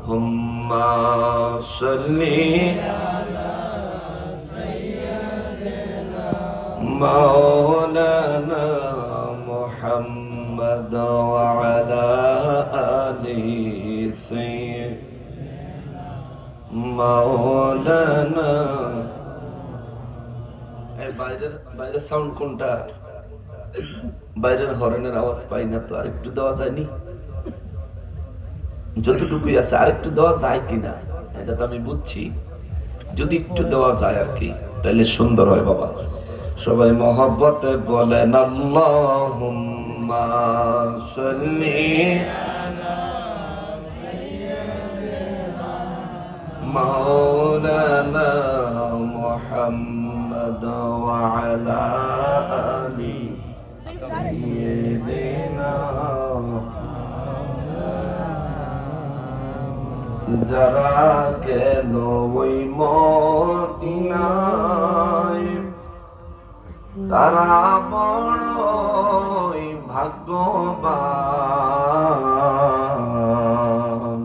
হুম্মা সাল্লি মাওলানা মুহাম্মদ ওয়া আলা আলিহি সাইয়্যিদিনা মাওলানা। এর বাইরের সাউন্ড কোনটা? বাইরের হর্নের আওয়াজ পাই না তো, আরেকটু দেওয়া যায়নি? যতটুকুই আছে আরেকটু দেওয়া যায় কিনা এটা তো আমি বুঝছি, যদি একটু দেওয়া যায় আর কি, তাহলে সুন্দর হয় বাবা। সবাই মহব্বতে বলেন আল্লাহুম্মা সাল্লি মাওলানা মুহাম্মদ ওয়া আলা আলি সাইয়্যিদিনা। যারা গেল ওই মদিনায় তারা বড়ই ভাগ্যবান,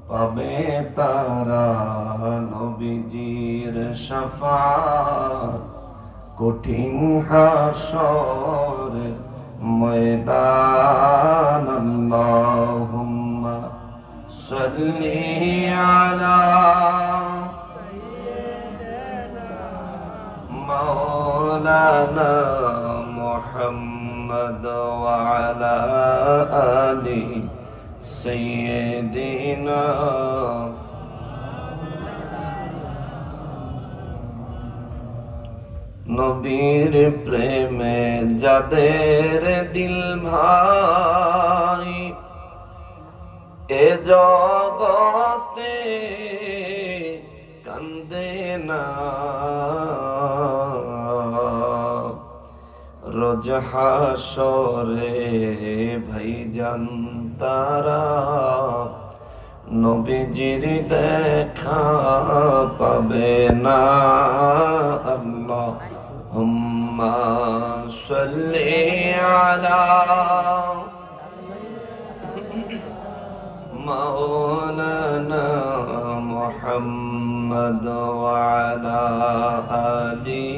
পাবে তারা নবীজির শাফাত কঠিন হাশরের ময়দান। আল্লাহুম্মা সাল্লি আলা মাওলানা মুহাম্মদ ওয়া আলা আলি সাইয়্যিদিনা। নবীর প্রেমে যাদের দিল ভাই, এ জগতে কান্দে না, রোজ হাসরে ভাইজান তারা নবীজির দেখা পাবে না। আল্লাহুম্মা সাল্লি আলা মাওলানা মুহাম্মদ ওয়া আলা আলি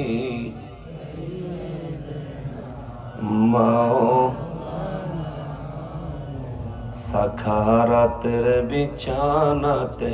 সাখারাতের বিছানাতে